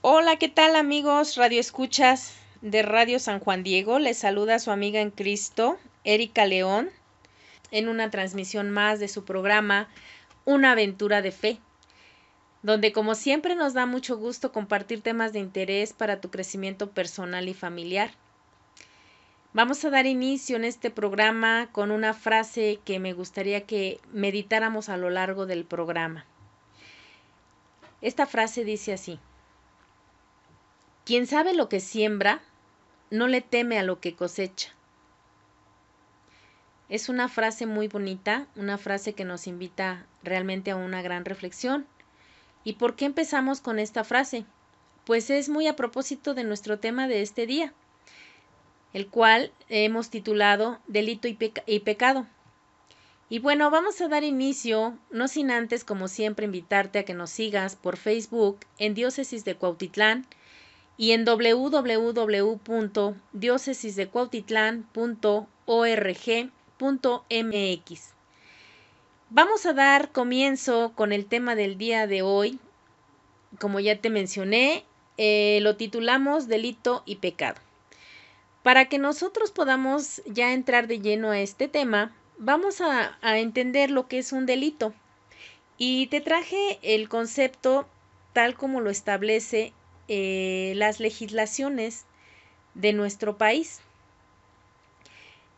Hola, ¿qué tal amigos Radio Escuchas de Radio San Juan Diego? Les saluda su amiga en Cristo, Erika León, en una transmisión más de su programa Una aventura de fe, donde como siempre nos da mucho gusto compartir temas de interés para tu crecimiento personal y familiar. Vamos a dar inicio en este programa con una frase que me gustaría que meditáramos a lo largo del programa. Esta frase dice así: quien sabe lo que siembra, no le teme a lo que cosecha. Es una frase muy bonita, una frase que nos invita realmente a una gran reflexión. ¿Y por qué empezamos con esta frase? Pues es muy a propósito de nuestro tema de este día, el cual hemos titulado Delito y Pecado. Y bueno, vamos a dar inicio, no sin antes, como siempre, invitarte a que nos sigas por Facebook en Diócesis de Cuautitlán y en www.diocesisdecuautitlán.org.mx. Vamos a dar comienzo con el tema del día de hoy. Como ya te mencioné, lo titulamos Delito y Pecado. Para que nosotros podamos ya entrar de lleno a este tema, vamos a entender lo que es un delito. Y te traje el concepto tal como lo establece las legislaciones de nuestro país.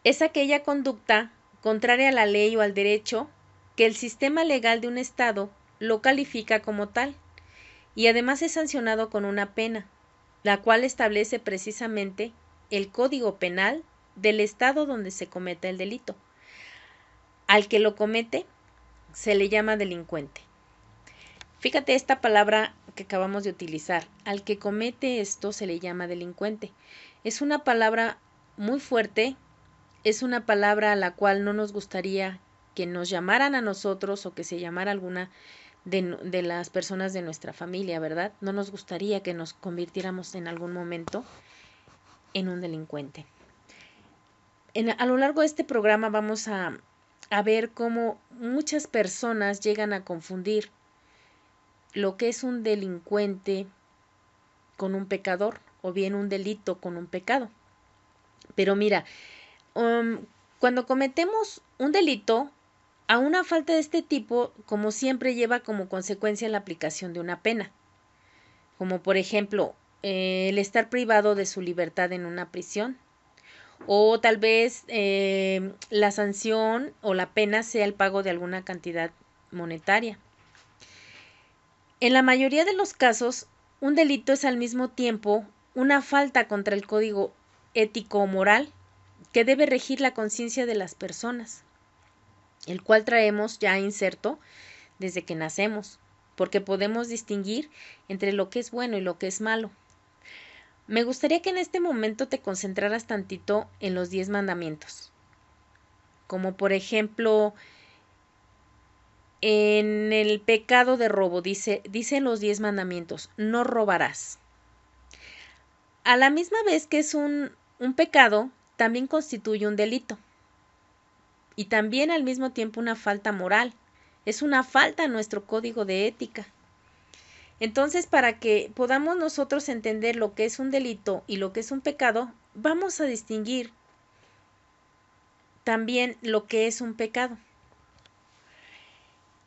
Es aquella conducta contraria a la ley o al derecho que el sistema legal de un estado lo califica como tal y además es sancionado con una pena, la cual establece precisamente el Código Penal del estado donde se cometa el delito. Al que lo comete se le llama delincuente. Fíjate esta palabra que acabamos de utilizar. Al que comete esto se le llama delincuente. Es una palabra muy fuerte, es una palabra a la cual no nos gustaría que nos llamaran a nosotros o que se llamara alguna de las personas de nuestra familia, ¿verdad? No nos gustaría que nos convirtiéramos en algún momento en un delincuente. A lo largo de este programa vamos a ver cómo muchas personas llegan a confundir lo que es un delincuente con un pecador o bien un delito con un pecado. Pero mira, cuando cometemos un delito, a una falta de este tipo, como siempre, lleva como consecuencia la aplicación de una pena, como por ejemplo el estar privado de su libertad en una prisión, o tal vez la sanción o la pena sea el pago de alguna cantidad monetaria. En la mayoría de los casos, un delito es al mismo tiempo una falta contra el código ético o moral que debe regir la conciencia de las personas, el cual traemos ya inserto desde que nacemos, porque podemos distinguir entre lo que es bueno y lo que es malo. Me gustaría que en este momento te concentraras tantito en los 10 mandamientos, como por ejemplo en el pecado de robo, dice los 10 mandamientos: no robarás. A la misma vez que es un pecado, también constituye un delito. Y también al mismo tiempo una falta moral. Es una falta a nuestro código de ética. Entonces, para que podamos nosotros entender lo que es un delito y lo que es un pecado, vamos a distinguir también lo que es un pecado.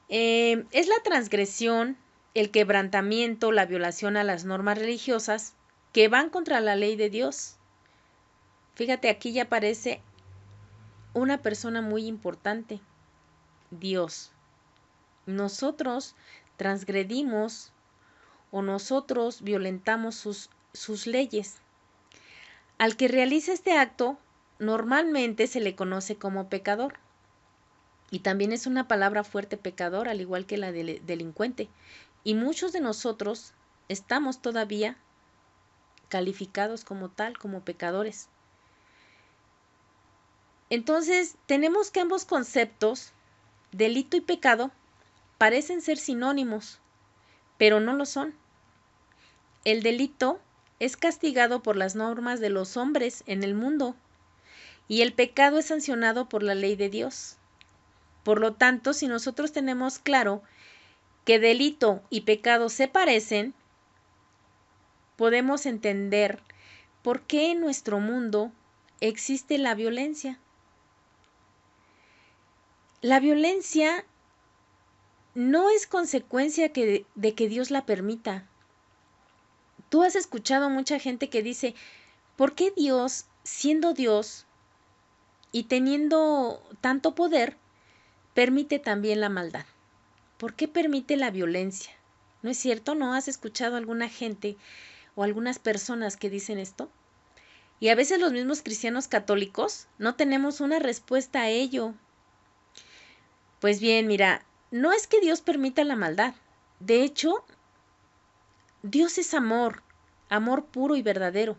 Es la transgresión, el quebrantamiento, la violación a las normas religiosas que van contra la ley de Dios. Fíjate, aquí ya aparece una persona muy importante, Dios. Nosotros transgredimos o nosotros violentamos sus leyes. Al que realiza este acto, normalmente se le conoce como pecador. Y también es una palabra fuerte, pecador, al igual que la de delincuente. Y muchos de nosotros estamos todavía calificados como tal, como pecadores. Entonces, tenemos que ambos conceptos, delito y pecado, parecen ser sinónimos, pero no lo son. El delito es castigado por las normas de los hombres en el mundo y el pecado es sancionado por la ley de Dios. Por lo tanto, si nosotros tenemos claro que delito y pecado se parecen, podemos entender por qué en nuestro mundo existe la violencia. La violencia no es consecuencia de que Dios la permita. Tú has escuchado mucha gente que dice, ¿por qué Dios, siendo Dios y teniendo tanto poder, permite también la maldad? ¿Por qué permite la violencia? ¿No es cierto? ¿No has escuchado a alguna gente o algunas personas que dicen esto? Y a veces los mismos cristianos católicos no tenemos una respuesta a ello. Pues bien, mira, no es que Dios permita la maldad. De hecho, Dios es amor, amor puro y verdadero.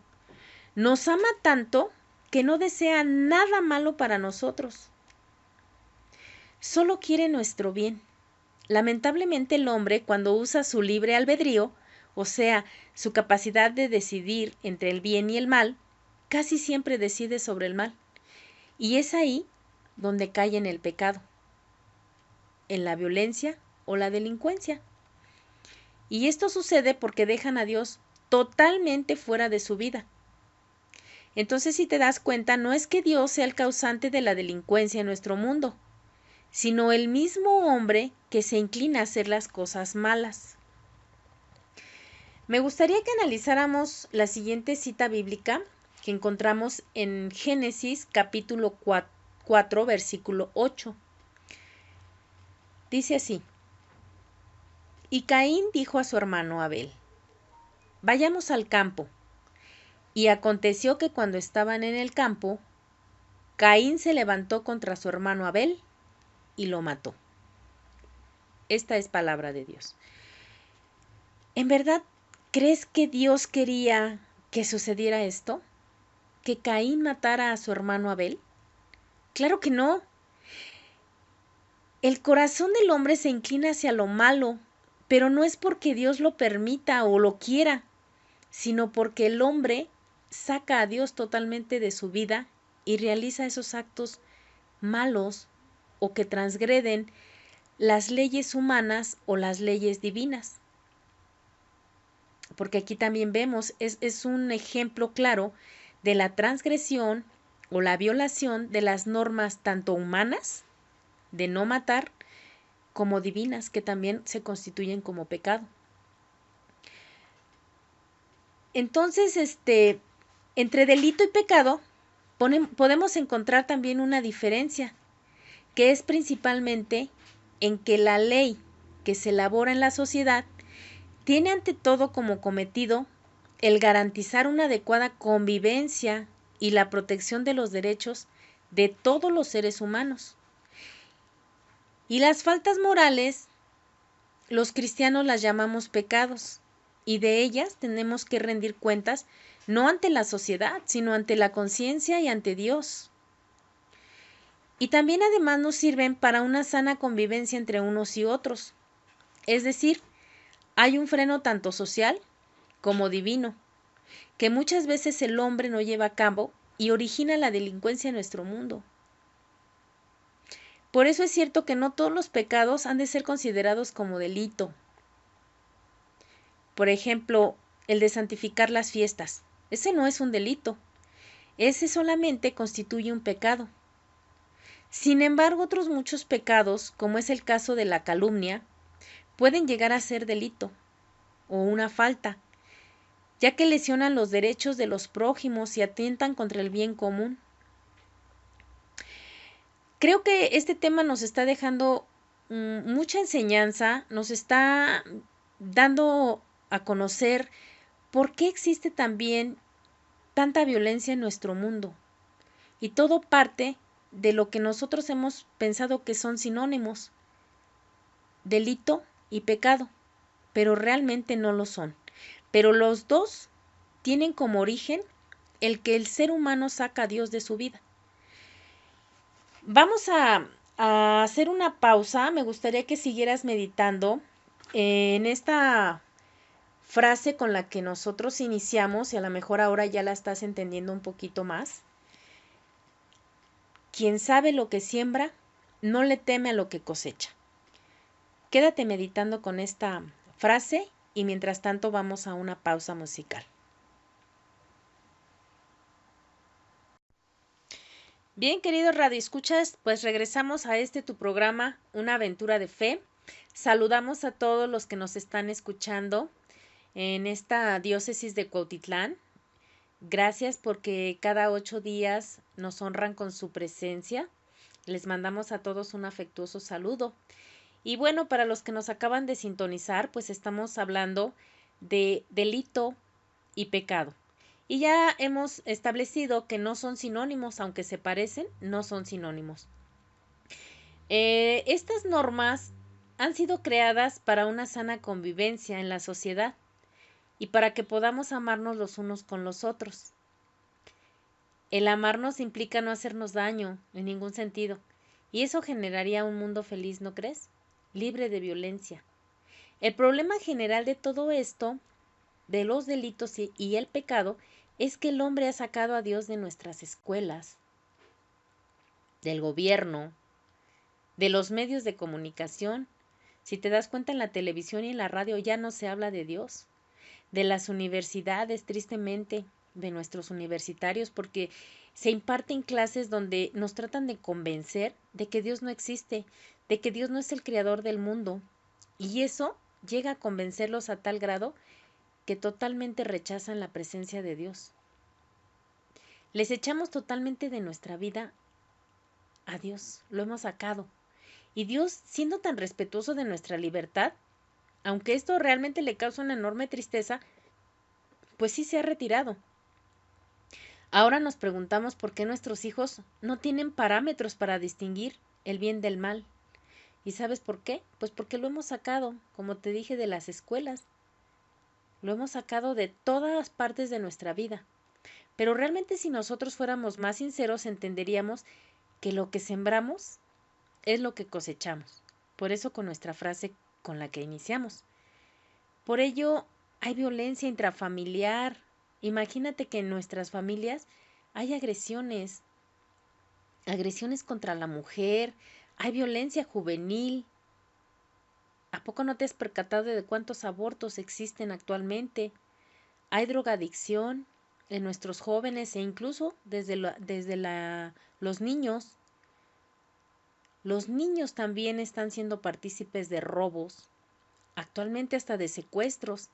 Nos ama tanto que no desea nada malo para nosotros. Solo quiere nuestro bien. Lamentablemente el hombre, cuando usa su libre albedrío, o sea, su capacidad de decidir entre el bien y el mal, casi siempre decide sobre el mal. Y es ahí donde cae en el pecado, en la violencia o la delincuencia. Y esto sucede porque dejan a Dios totalmente fuera de su vida. Entonces, si te das cuenta, no es que Dios sea el causante de la delincuencia en nuestro mundo, sino el mismo hombre que se inclina a hacer las cosas malas. Me gustaría que analizáramos la siguiente cita bíblica que encontramos en Génesis capítulo 4, versículo 8. Dice así: Y Caín dijo a su hermano Abel, vayamos al campo. Y aconteció que cuando estaban en el campo, Caín se levantó contra su hermano Abel y lo mató. Esta es palabra de Dios. ¿En verdad crees que Dios quería que sucediera esto? ¿Que Caín matara a su hermano Abel? Claro que no. El corazón del hombre se inclina hacia lo malo, pero no es porque Dios lo permita o lo quiera, sino porque el hombre saca a Dios totalmente de su vida y realiza esos actos malos o que transgreden las leyes humanas o las leyes divinas. Porque aquí también vemos, es un ejemplo claro de la transgresión o la violación de las normas tanto humanas, de no matar, como divinas, que también se constituyen como pecado. Entonces, entre delito y pecado podemos encontrar también una diferencia, que es principalmente en que la ley que se elabora en la sociedad tiene ante todo como cometido el garantizar una adecuada convivencia y la protección de los derechos de todos los seres humanos. Y las faltas morales, los cristianos las llamamos pecados, y de ellas tenemos que rendir cuentas no ante la sociedad, sino ante la conciencia y ante Dios. Y también además nos sirven para una sana convivencia entre unos y otros. Es decir, hay un freno tanto social como divino, que muchas veces el hombre no lleva a cabo y origina la delincuencia en nuestro mundo. Por eso es cierto que no todos los pecados han de ser considerados como delito. Por ejemplo, el de santificar las fiestas. Ese no es un delito. Ese solamente constituye un pecado. Sin embargo, otros muchos pecados, como es el caso de la calumnia, pueden llegar a ser delito o una falta, ya que lesionan los derechos de los prójimos y atentan contra el bien común. Creo que este tema nos está dejando mucha enseñanza, nos está dando a conocer por qué existe también tanta violencia en nuestro mundo. Y todo parte de lo que nosotros hemos pensado que son sinónimos, delito y pecado, pero realmente no lo son. Pero los dos tienen como origen el que el ser humano saca a Dios de su vida. Vamos a hacer una pausa. Me gustaría que siguieras meditando en esta frase con la que nosotros iniciamos y a lo mejor ahora ya la estás entendiendo un poquito más. Quien sabe lo que siembra, no le teme a lo que cosecha. Quédate meditando con esta frase y mientras tanto vamos a una pausa musical. Bien, queridos radioescuchas, pues regresamos a este tu programa, Una aventura de fe. Saludamos a todos los que nos están escuchando en esta diócesis de Cuautitlán. Gracias porque cada 8 días nos honran con su presencia. Les mandamos a todos un afectuoso saludo. Y bueno, para los que nos acaban de sintonizar, pues estamos hablando de delito y pecado. Y ya hemos establecido que no son sinónimos, aunque se parecen, no son sinónimos. Estas normas han sido creadas para una sana convivencia en la sociedad y para que podamos amarnos los unos con los otros. El amarnos implica no hacernos daño en ningún sentido, y eso generaría un mundo feliz, ¿no crees? Libre de violencia. El problema general de todo esto, de los delitos y el pecado, es que el hombre ha sacado a Dios de nuestras escuelas, del gobierno, de los medios de comunicación. Si te das cuenta, en la televisión y en la radio ya no se habla de Dios. De las universidades, tristemente, de nuestros universitarios, porque se imparten clases donde nos tratan de convencer de que Dios no existe, de que Dios no es el creador del mundo. Y eso llega a convencerlos a tal grado que totalmente rechazan la presencia de Dios. Les echamos totalmente de nuestra vida a Dios, lo hemos sacado. Y Dios, siendo tan respetuoso de nuestra libertad, aunque esto realmente le causa una enorme tristeza, pues sí se ha retirado. Ahora nos preguntamos por qué nuestros hijos no tienen parámetros para distinguir el bien del mal. ¿Y sabes por qué? Pues porque lo hemos sacado, como te dije, de las escuelas. Lo hemos sacado de todas partes de nuestra vida. Pero realmente si nosotros fuéramos más sinceros, entenderíamos que lo que sembramos es lo que cosechamos. Por eso con nuestra frase con la que iniciamos. Por ello hay violencia intrafamiliar. Imagínate que en nuestras familias hay agresiones contra la mujer, hay violencia juvenil. ¿A poco no te has percatado de cuántos abortos existen actualmente? Hay drogadicción en nuestros jóvenes e incluso desde los niños. Los niños también están siendo partícipes de robos, actualmente hasta de secuestros.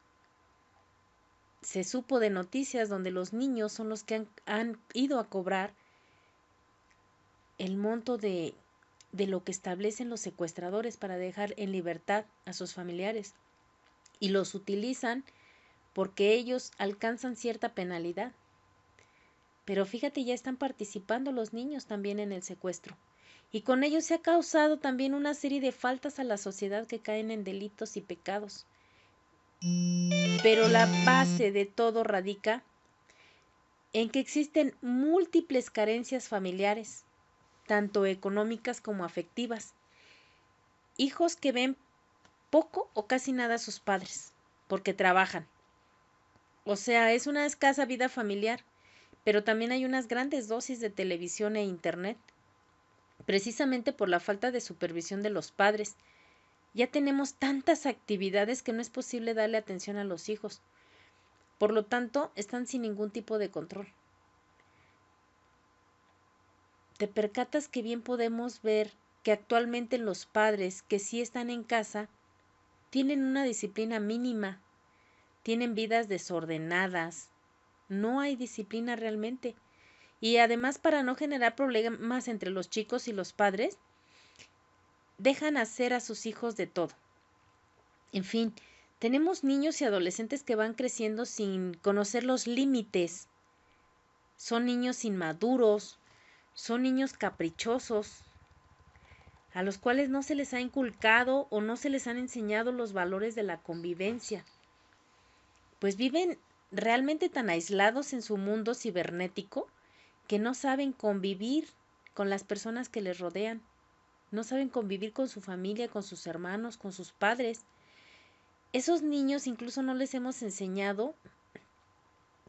Se supo de noticias donde los niños son los que han ido a cobrar el monto de lo que establecen los secuestradores para dejar en libertad a sus familiares. Y los utilizan porque ellos alcanzan cierta penalidad. Pero fíjate, ya están participando los niños también en el secuestro. Y con ello se ha causado también una serie de faltas a la sociedad que caen en delitos y pecados. Pero la base de todo radica en que existen múltiples carencias familiares, tanto económicas como afectivas. Hijos que ven poco o casi nada a sus padres, porque trabajan. O sea, es una escasa vida familiar, pero también hay unas grandes dosis de televisión e internet, precisamente por la falta de supervisión de los padres. Ya tenemos tantas actividades que no es posible darle atención a los hijos. Por lo tanto, están sin ningún tipo de control. Te percatas que bien podemos ver que actualmente los padres que sí están en casa tienen una disciplina mínima, tienen vidas desordenadas, no hay disciplina realmente. Y además, para no generar problemas entre los chicos y los padres, dejan hacer a sus hijos de todo. En fin, tenemos niños y adolescentes que van creciendo sin conocer los límites. Son niños inmaduros, son niños caprichosos, a los cuales no se les ha inculcado o no se les han enseñado los valores de la convivencia. Pues viven realmente tan aislados en su mundo cibernético que no saben convivir con las personas que les rodean. No saben convivir con su familia, con sus hermanos, con sus padres. Esos niños incluso no les hemos enseñado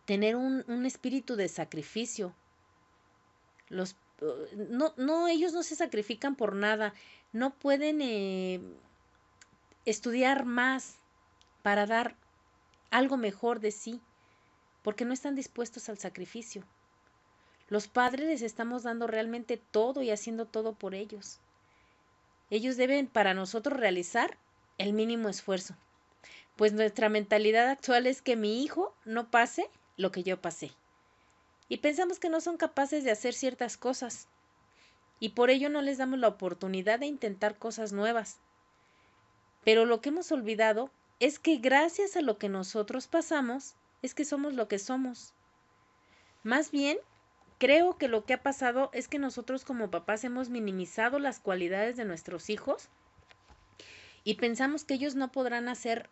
tener un espíritu de sacrificio. Ellos no se sacrifican por nada. No pueden estudiar más para dar algo mejor de sí, porque no están dispuestos al sacrificio. Los padres les estamos dando realmente todo y haciendo todo por ellos. Ellos deben para nosotros realizar el mínimo esfuerzo, pues nuestra mentalidad actual es que mi hijo no pase lo que yo pasé. Y pensamos que no son capaces de hacer ciertas cosas, y por ello no les damos la oportunidad de intentar cosas nuevas. Pero lo que hemos olvidado es que gracias a lo que nosotros pasamos, es que somos lo que somos. Más bien, creo que lo que ha pasado es que nosotros como papás hemos minimizado las cualidades de nuestros hijos y pensamos que ellos no podrán hacer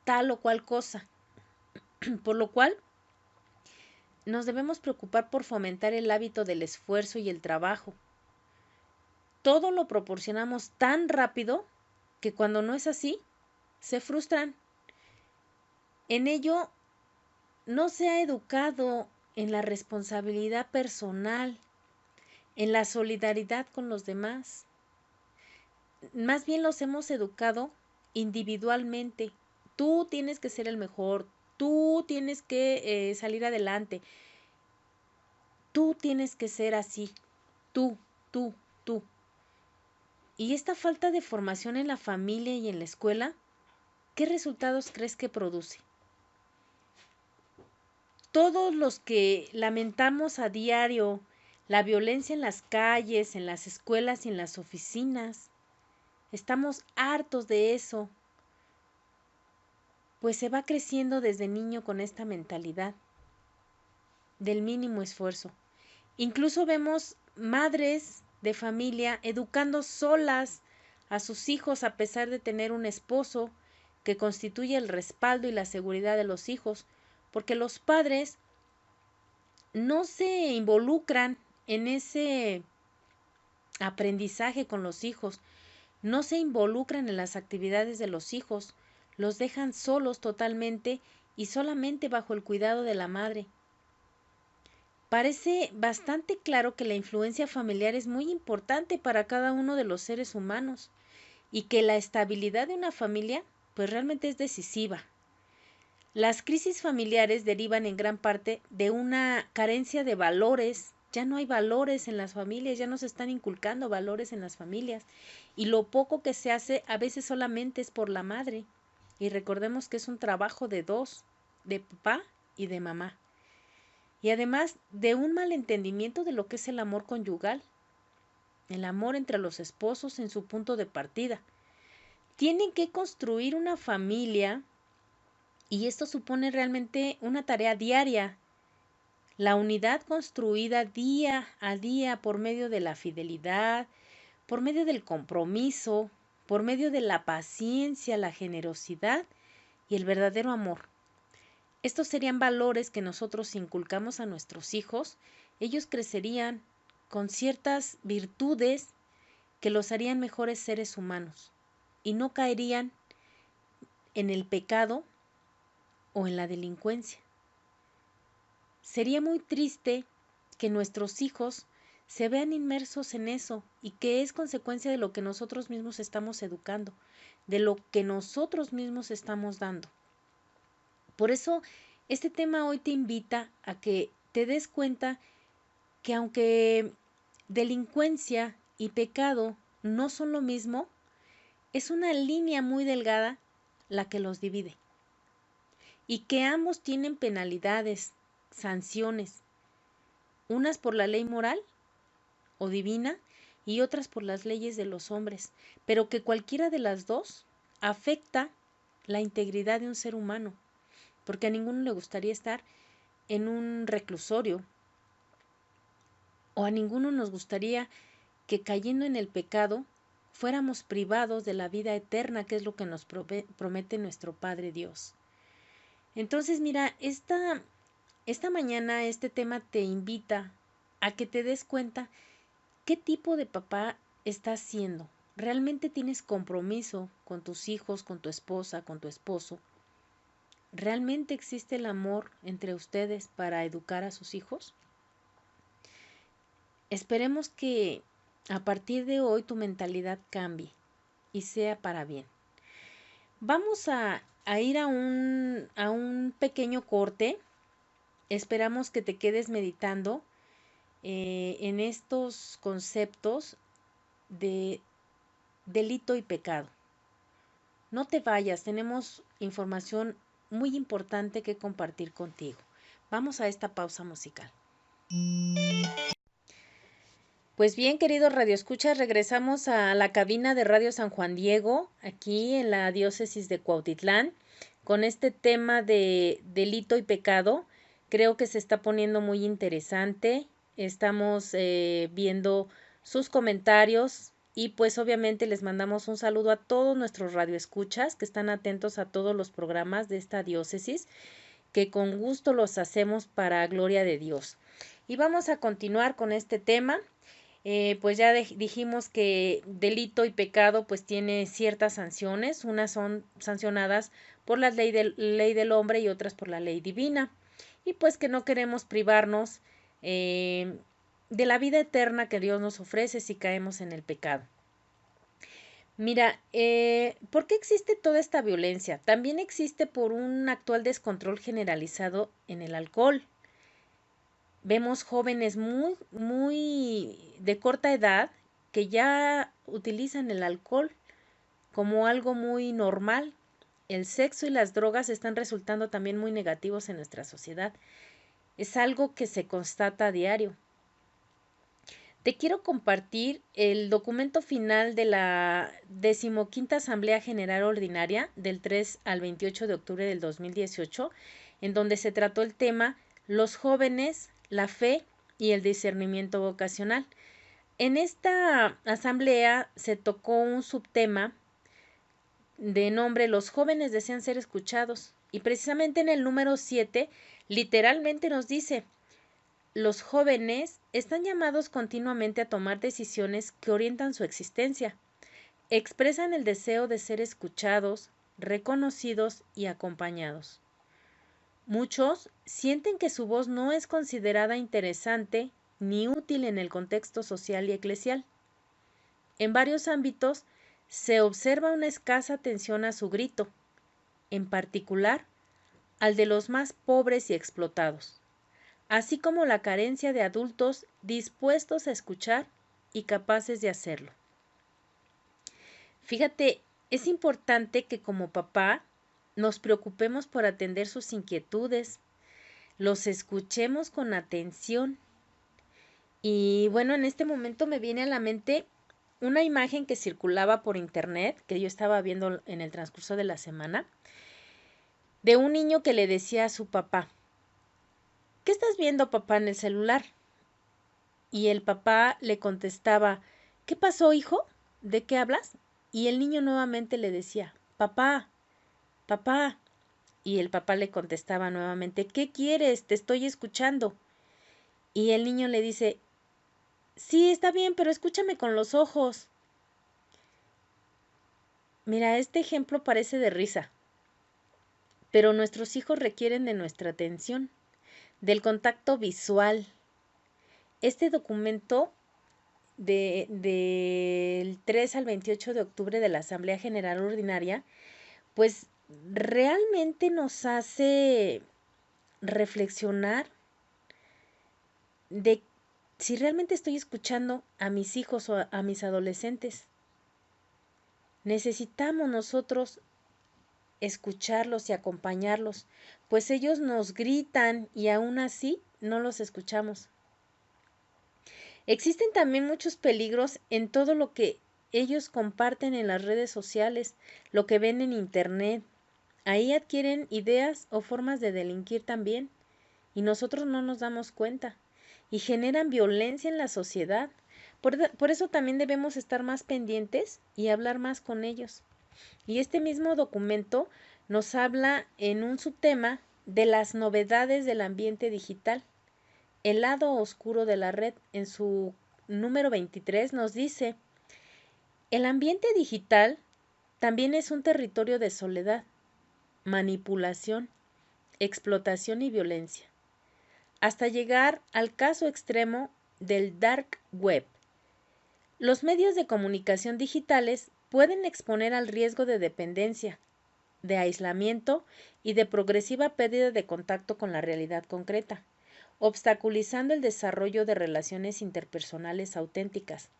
tal o cual cosa, por lo cual nos debemos preocupar por fomentar el hábito del esfuerzo y el trabajo. Todo lo proporcionamos tan rápido que cuando no es así, se frustran. En ello, no se ha educado en la responsabilidad personal, en la solidaridad con los demás. Más bien los hemos educado individualmente. Tú tienes que ser el mejor, tú tienes que salir adelante, tú tienes que ser así, tú, tú, tú. Y esta falta de formación en la familia y en la escuela, ¿qué resultados crees que produce? Todos los que lamentamos a diario la violencia en las calles, en las escuelas y en las oficinas, estamos hartos de eso, pues se va creciendo desde niño con esta mentalidad del mínimo esfuerzo. Incluso vemos madres de familia educando solas a sus hijos a pesar de tener un esposo que constituye el respaldo y la seguridad de los hijos, porque los padres no se involucran en ese aprendizaje con los hijos, no se involucran en las actividades de los hijos, los dejan solos totalmente y solamente bajo el cuidado de la madre. Parece bastante claro que la influencia familiar es muy importante para cada uno de los seres humanos y que la estabilidad de una familia pues realmente es decisiva. Las crisis familiares derivan en gran parte de una carencia de valores. Ya no hay valores en las familias, ya no se están inculcando valores en las familias y lo poco que se hace a veces solamente es por la madre. Y recordemos que es un trabajo de dos, de papá y de mamá. Y además de un malentendimiento de lo que es el amor conyugal, el amor entre los esposos en su punto de partida. Tienen que construir una familia y esto supone realmente una tarea diaria. La unidad construida día a día por medio de la fidelidad, por medio del compromiso, por medio de la paciencia, la generosidad y el verdadero amor. Estos serían valores que nosotros inculcamos a nuestros hijos. Ellos crecerían con ciertas virtudes que los harían mejores seres humanos y no caerían en el pecado o en la delincuencia. Sería muy triste que nuestros hijos se vean inmersos en eso y que es consecuencia de lo que nosotros mismos estamos educando, de lo que nosotros mismos estamos dando. Por eso, este tema hoy te invita a que te des cuenta que aunque delincuencia y pecado no son lo mismo, es una línea muy delgada la que los divide. Y que ambos tienen penalidades, sanciones, unas por la ley moral o divina y otras por las leyes de los hombres, pero que cualquiera de las dos afecta la integridad de un ser humano, porque a ninguno le gustaría estar en un reclusorio o a ninguno nos gustaría que cayendo en el pecado fuéramos privados de la vida eterna, que es lo que nos promete nuestro Padre Dios. Entonces, mira, esta mañana este tema te invita a que te des cuenta qué tipo de papá estás siendo. ¿Realmente tienes compromiso con tus hijos, con tu esposa, con tu esposo? ¿Realmente existe el amor entre ustedes para educar a sus hijos? Esperemos que a partir de hoy tu mentalidad cambie y sea para bien. Vamos a ir a un a un pequeño corte. Esperamos que te quedes meditando en estos conceptos de delito y pecado. No te vayas, tenemos información muy importante que compartir contigo. Vamos a esta pausa musical. Pues bien, queridos radioescuchas, regresamos a la cabina de Radio San Juan Diego, aquí en la diócesis de Cuautitlán, con este tema de delito y pecado. Creo que se está poniendo muy interesante. Estamos viendo sus comentarios y pues obviamente les mandamos un saludo a todos nuestros radioescuchas que están atentos a todos los programas de esta diócesis, que con gusto los hacemos para gloria de Dios. Y vamos a continuar con este tema. Pues ya dijimos que delito y pecado pues tiene ciertas sanciones, unas son sancionadas por la ley del hombre y otras por la ley divina, y pues que no queremos privarnos de la vida eterna que Dios nos ofrece si caemos en el pecado. Mira, ¿por qué existe toda esta violencia? También existe por un actual descontrol generalizado en el alcohol. Vemos jóvenes muy de corta edad que ya utilizan el alcohol como algo muy normal. El sexo y las drogas están resultando también muy negativos en nuestra sociedad. Es algo que se constata a diario. Te quiero compartir el documento final de la 15ª Asamblea General Ordinaria del 3 al 28 de octubre del 2018, en donde se trató el tema Los jóvenes, la fe y el discernimiento vocacional. En esta asamblea se tocó un subtema de nombre Los jóvenes desean ser escuchados, y precisamente en el número 7 literalmente nos dice: los jóvenes están llamados continuamente a tomar decisiones que orientan su existencia. Expresan el deseo de ser escuchados, reconocidos y acompañados. Muchos sienten que su voz no es considerada interesante ni útil en el contexto social y eclesial. En varios ámbitos se observa una escasa atención a su grito, en particular al de los más pobres y explotados, así como la carencia de adultos dispuestos a escuchar y capaces de hacerlo. Fíjate, es importante que como papá nos preocupemos por atender sus inquietudes, los escuchemos con atención. Y bueno, en este momento me viene a la mente una imagen que circulaba por internet, que yo estaba viendo en el transcurso de la semana, de un niño que le decía a su papá: ¿qué estás viendo, papá, en el celular? Y el papá le contestaba: ¿qué pasó, hijo? ¿De qué hablas? Y el niño nuevamente le decía: papá, papá. Y el papá le contestaba nuevamente: ¿qué quieres? Te estoy escuchando. Y el niño le dice: sí, está bien, pero escúchame con los ojos. Mira, este ejemplo parece de risa, pero nuestros hijos requieren de nuestra atención, del contacto visual. Este documento del 3 al 28 de octubre de la Asamblea General Ordinaria, pues realmente nos hace reflexionar de si realmente estoy escuchando a mis hijos o a mis adolescentes. Necesitamos nosotros escucharlos y acompañarlos, pues ellos nos gritan y aún así no los escuchamos. Existen también muchos peligros en todo lo que ellos comparten en las redes sociales, lo que ven en internet. Ahí adquieren ideas o formas de delinquir también, y nosotros no nos damos cuenta, y generan violencia en la sociedad. Por eso también debemos estar más pendientes y hablar más con ellos. Y este mismo documento nos habla en un subtema de las novedades del ambiente digital. El lado oscuro de la red, en su número 23, nos dice: el ambiente digital también es un territorio de soledad, manipulación, explotación y violencia, hasta llegar al caso extremo del dark web. Los medios de comunicación digitales pueden exponer al riesgo de dependencia, de aislamiento y de progresiva pérdida de contacto con la realidad concreta, obstaculizando el desarrollo de relaciones interpersonales auténticas.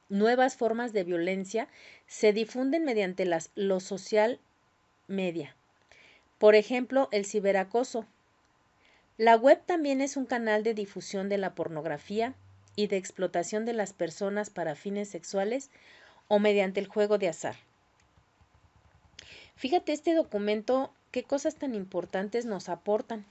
Nuevas formas de violencia se difunden mediante lo social media. Por ejemplo, el ciberacoso. La web también es un canal de difusión de la pornografía y de explotación de las personas para fines sexuales o mediante el juego de azar. Fíjate este documento, qué cosas tan importantes nos aportan.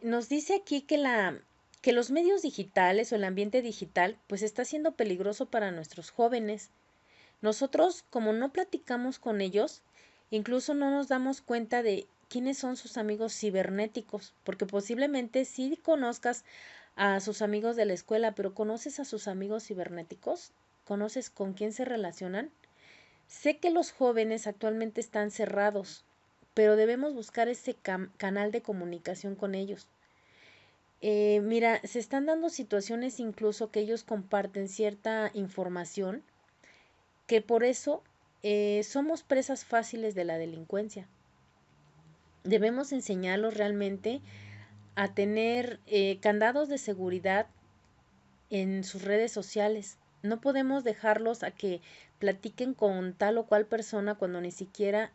Nos dice aquí que los medios digitales o el ambiente digital pues está siendo peligroso para nuestros jóvenes. Nosotros, como no platicamos con ellos, incluso no nos damos cuenta de quiénes son sus amigos cibernéticos, porque posiblemente sí conozcas a sus amigos de la escuela, pero ¿conoces a sus amigos cibernéticos? ¿Conoces con quién se relacionan? Sé que los jóvenes actualmente están cerrados, pero debemos buscar ese canal de comunicación con ellos. Mira, se están dando situaciones incluso que ellos comparten cierta información que por eso somos presas fáciles de la delincuencia. Debemos enseñarlos realmente a tener candados de seguridad en sus redes sociales. No podemos dejarlos a que platiquen con tal o cual persona cuando ni siquiera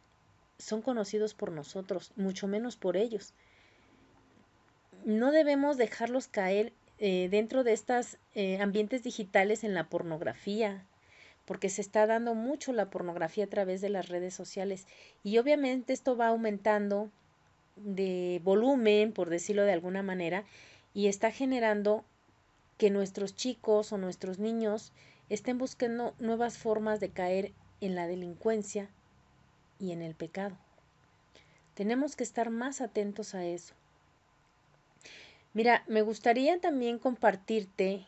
son conocidos por nosotros, mucho menos por ellos. No debemos dejarlos caer dentro de estos ambientes digitales en la pornografía, porque se está dando mucho la pornografía a través de las redes sociales y obviamente esto va aumentando de volumen, por decirlo de alguna manera, y está generando que nuestros chicos o nuestros niños estén buscando nuevas formas de caer en la delincuencia y en el pecado. Tenemos que estar más atentos a eso. Mira, me gustaría también compartirte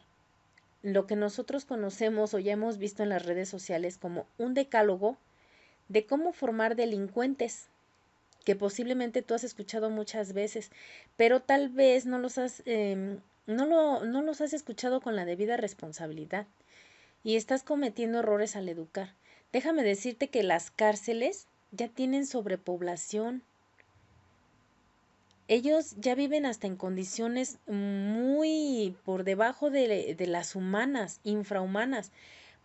lo que nosotros conocemos o ya hemos visto en las redes sociales como un decálogo de cómo formar delincuentes, que posiblemente tú has escuchado muchas veces, pero tal vez no los has escuchado con la debida responsabilidad y estás cometiendo errores al educar. Déjame decirte que las cárceles ya tienen sobrepoblación. Ellos ya viven hasta en condiciones muy por debajo de las humanas, infrahumanas,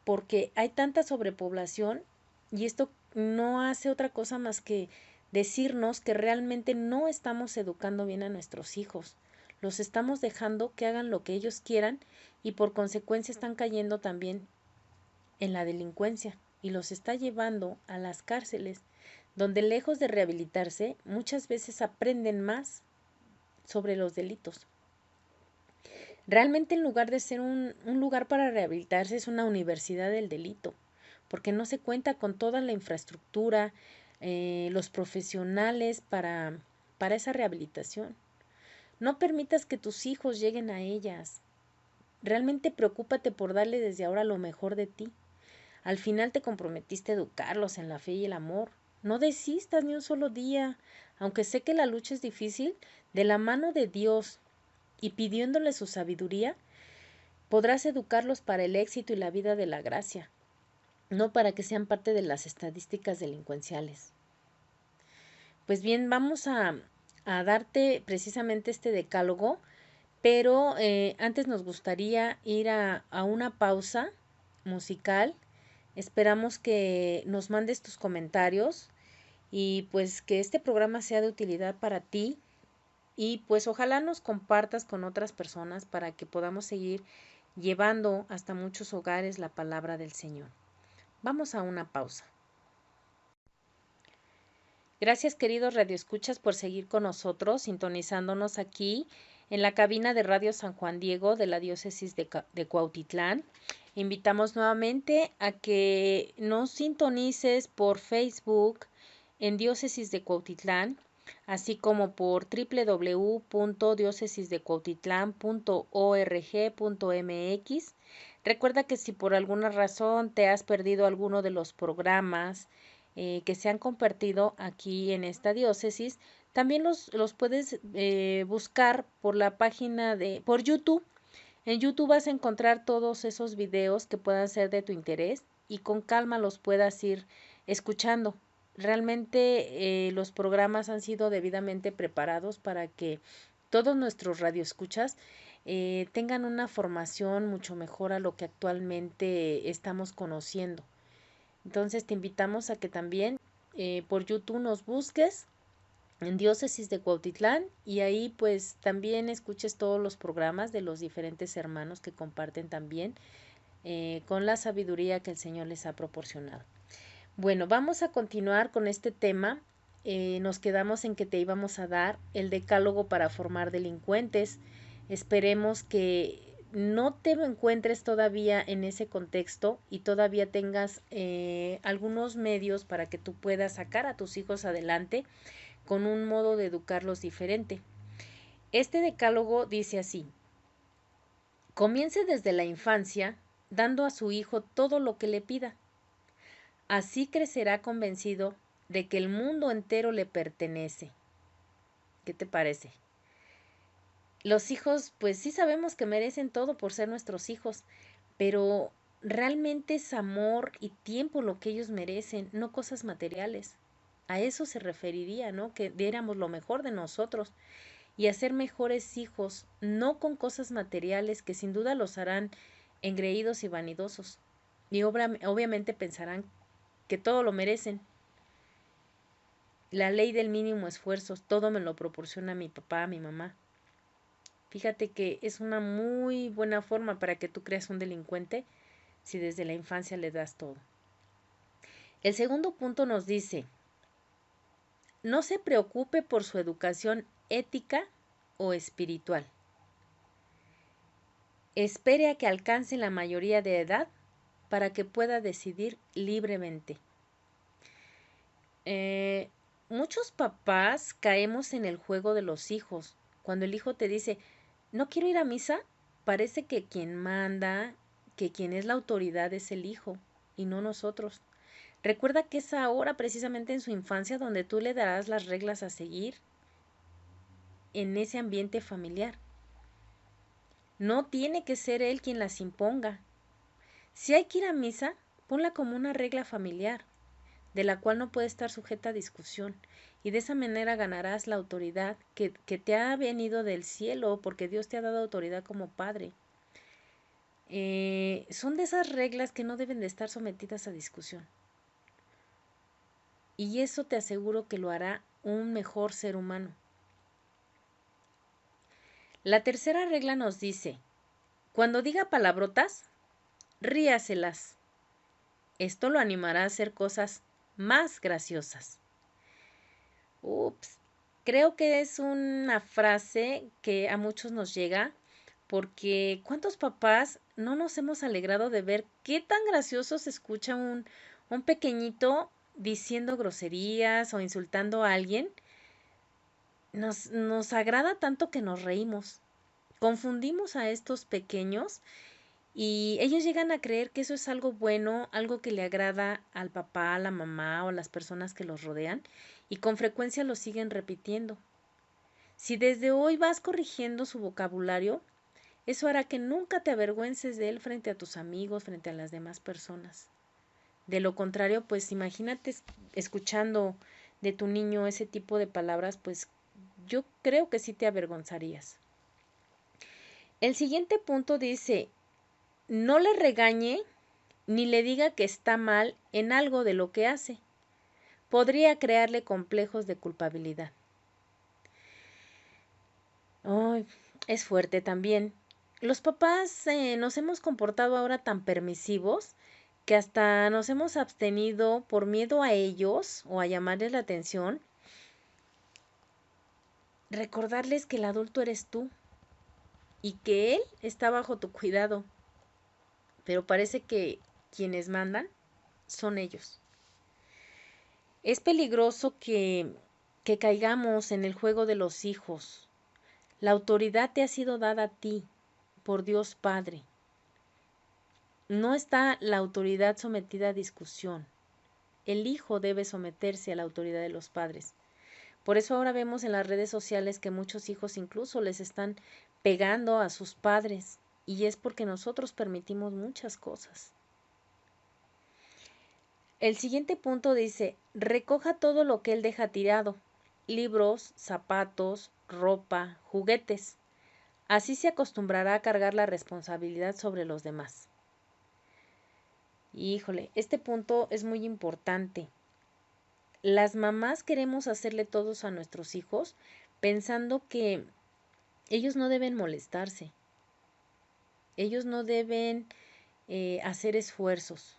porque hay tanta sobrepoblación y esto no hace otra cosa más que decirnos que realmente no estamos educando bien a nuestros hijos. Los estamos dejando que hagan lo que ellos quieran y por consecuencia están cayendo también en la delincuencia y los está llevando a las cárceles, donde lejos de rehabilitarse, muchas veces aprenden más sobre los delitos. Realmente en lugar de ser un lugar para rehabilitarse es una universidad del delito, porque no se cuenta con toda la infraestructura, los profesionales para esa rehabilitación. No permitas que tus hijos lleguen a ellas. Realmente preocúpate por darle desde ahora lo mejor de ti. Al final te comprometiste a educarlos en la fe y el amor. No desistas ni un solo día, aunque sé que la lucha es difícil, de la mano de Dios y pidiéndole su sabiduría, podrás educarlos para el éxito y la vida de la gracia, no para que sean parte de las estadísticas delincuenciales. Pues bien, vamos a darte precisamente este decálogo, pero antes nos gustaría ir a una pausa musical. Esperamos que nos mandes tus comentarios y pues que este programa sea de utilidad para ti y pues ojalá nos compartas con otras personas para que podamos seguir llevando hasta muchos hogares la palabra del Señor. Vamos a una pausa. Gracias, queridos radioescuchas, por seguir con nosotros, sintonizándonos aquí en la cabina de Radio San Juan Diego de la diócesis de Cuautitlán. Invitamos nuevamente a que nos sintonices por Facebook en Diócesis de Cuautitlán, así como por www.diocesisdecuautitlán.org.mx. Recuerda que si por alguna razón te has perdido alguno de los programas que se han compartido aquí en esta diócesis, también los puedes buscar por la página por YouTube. En YouTube vas a encontrar todos esos videos que puedan ser de tu interés y con calma los puedas ir escuchando. Realmente los programas han sido debidamente preparados para que todos nuestros radioescuchas tengan una formación mucho mejor a lo que actualmente estamos conociendo. Entonces te invitamos a que también por YouTube nos busques en Diócesis de Cuautitlán y ahí pues también escuches todos los programas de los diferentes hermanos que comparten también con la sabiduría que el Señor les ha proporcionado. Bueno, vamos a continuar con este tema. Nos quedamos en que te íbamos a dar el decálogo para formar delincuentes. Esperemos que no te encuentres todavía en ese contexto y todavía tengas algunos medios para que tú puedas sacar a tus hijos adelante con un modo de educarlos diferente. Este decálogo dice así: comience desde la infancia dando a su hijo todo lo que le pida. Así crecerá convencido de que el mundo entero le pertenece. ¿Qué te parece? Los hijos, pues sí sabemos que merecen todo por ser nuestros hijos, pero realmente es amor y tiempo lo que ellos merecen, no cosas materiales. A eso se referiría, ¿no? Que diéramos lo mejor de nosotros y hacer mejores hijos, no con cosas materiales que sin duda los harán engreídos y vanidosos. Y obviamente pensarán que todo lo merecen. La ley del mínimo esfuerzo, todo me lo proporciona mi papá, mi mamá. Fíjate que es una muy buena forma para que tú creas un delincuente si desde la infancia le das todo. El segundo punto nos dice: no se preocupe por su educación ética o espiritual. Espere a que alcance la mayoría de edad para que pueda decidir libremente. Muchos papás caemos en el juego de los hijos. Cuando el hijo te dice, no quiero ir a misa, parece que quien manda, que quien es la autoridad es el hijo y no nosotros. Recuerda que es ahora, precisamente en su infancia, donde tú le darás las reglas a seguir en ese ambiente familiar. No tiene que ser él quien las imponga. Si hay que ir a misa, ponla como una regla familiar, de la cual no puede estar sujeta a discusión, y de esa manera ganarás la autoridad que te ha venido del cielo, porque Dios te ha dado autoridad como padre. Son de esas reglas que no deben de estar sometidas a discusión. Y eso te aseguro que lo hará un mejor ser humano. La tercera regla nos dice: cuando diga palabrotas, ríaselas. Esto lo animará a hacer cosas más graciosas. Ups, creo que es una frase que a muchos nos llega, porque ¿cuántos papás no nos hemos alegrado de ver qué tan gracioso se escucha un pequeñito diciendo groserías o insultando a alguien? Nos agrada tanto que nos reímos. Confundimos a estos pequeños y ellos llegan a creer que eso es algo bueno, algo que le agrada al papá, a la mamá o a las personas que los rodean, y con frecuencia lo siguen repitiendo. Si desde hoy vas corrigiendo su vocabulario, eso hará que nunca te avergüences de él frente a tus amigos, frente a las demás personas. De lo contrario, pues imagínate escuchando de tu niño ese tipo de palabras, pues yo creo que sí te avergonzarías. El siguiente punto dice: no le regañe ni le diga que está mal en algo de lo que hace. Podría crearle complejos de culpabilidad. Oh, es fuerte también. Los papás nos hemos comportado ahora tan permisivos que hasta nos hemos abstenido por miedo a ellos o a llamarles la atención. Recordarles que el adulto eres tú y que él está bajo tu cuidado. Pero parece que quienes mandan son ellos. Es peligroso que caigamos en el juego de los hijos. La autoridad te ha sido dada a ti por Dios Padre. No está la autoridad sometida a discusión. El hijo debe someterse a la autoridad de los padres. Por eso ahora vemos en las redes sociales que muchos hijos incluso les están pegando a sus padres, y es porque nosotros permitimos muchas cosas. El siguiente punto dice, recoja todo lo que él deja tirado, libros, zapatos, ropa, juguetes. Así se acostumbrará a cargar la responsabilidad sobre los demás. Híjole, este punto es muy importante. Las mamás queremos hacerle todos a nuestros hijos pensando que ellos no deben molestarse, ellos no deben hacer esfuerzos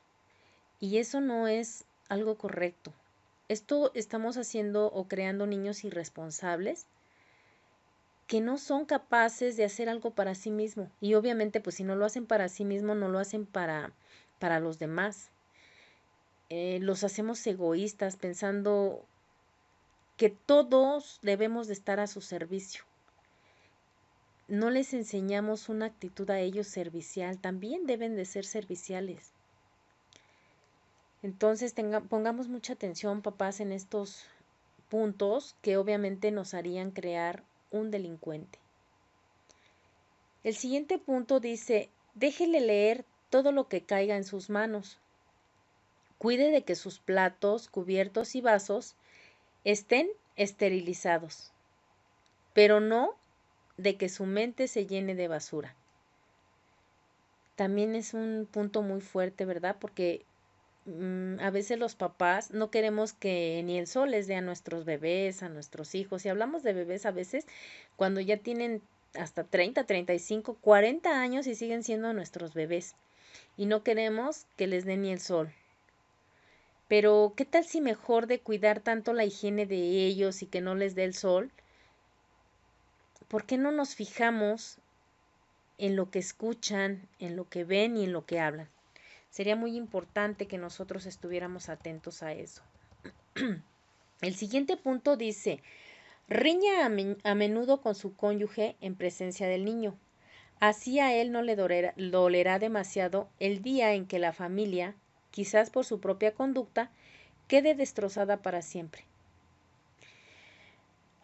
y eso no es algo correcto. Esto estamos haciendo o creando niños irresponsables que no son capaces de hacer algo para sí mismo. Y obviamente, pues si no lo hacen para sí mismo, no lo hacen para los demás. Los hacemos egoístas pensando que todos debemos de estar a su servicio. No les enseñamos una actitud a ellos servicial, también deben de ser serviciales. Entonces pongamos mucha atención, papás, en estos puntos que obviamente nos harían crear un delincuente. El siguiente punto dice, déjele leer todo lo que caiga en sus manos. Cuide de que sus platos, cubiertos y vasos estén esterilizados, pero no de que su mente se llene de basura. También es un punto muy fuerte, ¿verdad? Porque a veces los papás no queremos que ni el sol les dé a nuestros bebés, a nuestros hijos. Y hablamos de bebés a veces cuando ya tienen hasta 30, 35, 40 años y siguen siendo nuestros bebés. Y no queremos que les dé ni el sol. Pero, ¿qué tal si mejor de cuidar tanto la higiene de ellos y que no les dé el sol? ¿Por qué no nos fijamos en lo que escuchan, en lo que ven y en lo que hablan? Sería muy importante que nosotros estuviéramos atentos a eso. El siguiente punto dice, riña a menudo con su cónyuge en presencia del niño. Así a él no le dolerá demasiado el día en que la familia, quizás por su propia conducta, quede destrozada para siempre.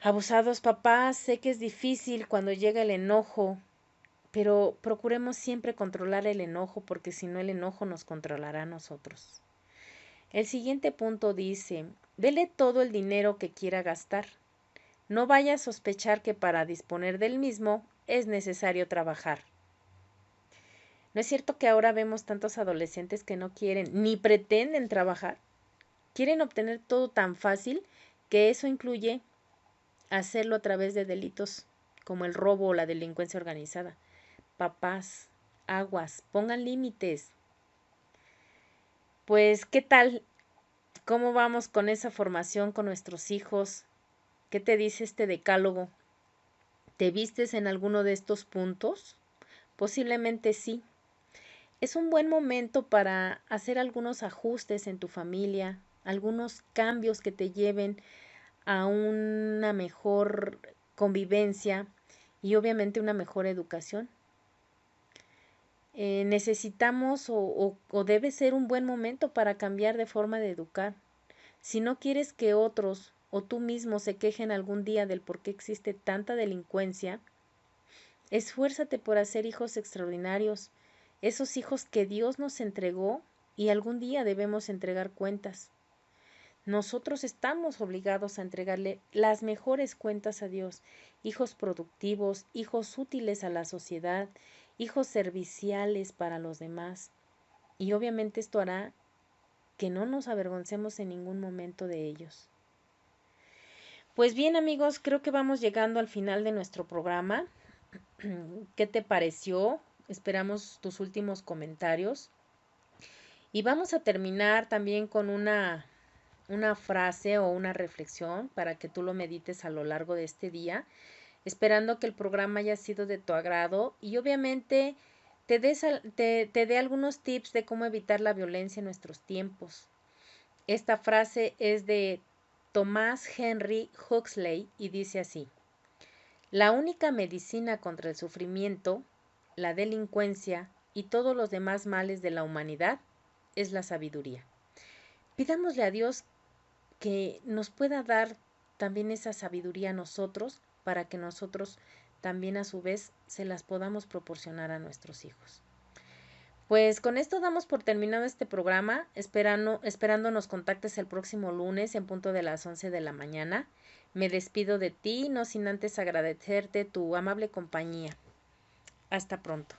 Abusados papás, sé que es difícil cuando llega el enojo, pero procuremos siempre controlar el enojo porque si no el enojo nos controlará a nosotros. El siguiente punto dice, dele todo el dinero que quiera gastar. No vaya a sospechar que para disponer del mismo es necesario trabajar. ¿No es cierto que ahora vemos tantos adolescentes que no quieren ni pretenden trabajar? Quieren obtener todo tan fácil que eso incluye hacerlo a través de delitos como el robo o la delincuencia organizada. Papás, aguas, pongan límites. Pues, ¿qué tal? ¿Cómo vamos con esa formación con nuestros hijos? ¿Qué te dice este decálogo? ¿Te vistes en alguno de estos puntos? Posiblemente sí. Es un buen momento para hacer algunos ajustes en tu familia, algunos cambios que te lleven a una mejor convivencia y obviamente una mejor educación. Necesitamos o debe ser un buen momento para cambiar de forma de educar. Si no quieres que otros o tú mismo se quejen algún día del por qué existe tanta delincuencia, esfuérzate por hacer hijos extraordinarios, esos hijos que Dios nos entregó y algún día debemos entregar cuentas. Nosotros estamos obligados a entregarle las mejores cuentas a Dios, hijos productivos, hijos útiles a la sociedad, hijos serviciales para los demás. Y obviamente esto hará que no nos avergoncemos en ningún momento de ellos. Pues bien amigos, creo que vamos llegando al final de nuestro programa. ¿Qué te pareció? Esperamos tus últimos comentarios. Y vamos a terminar también con una frase o una reflexión para que tú lo medites a lo largo de este día, esperando que el programa haya sido de tu agrado y obviamente te dé algunos tips de cómo evitar la violencia en nuestros tiempos. Esta frase es de Thomas Henry Huxley y dice así: la única medicina contra el sufrimiento, la delincuencia y todos los demás males de la humanidad es la sabiduría. Pidámosle a Dios que nos pueda dar también esa sabiduría a nosotros para que nosotros también a su vez se las podamos proporcionar a nuestros hijos. Pues con esto damos por terminado este programa, esperando nos contactes el próximo lunes en punto de las 11 de la mañana. Me despido de ti, no sin antes agradecerte tu amable compañía. Hasta pronto.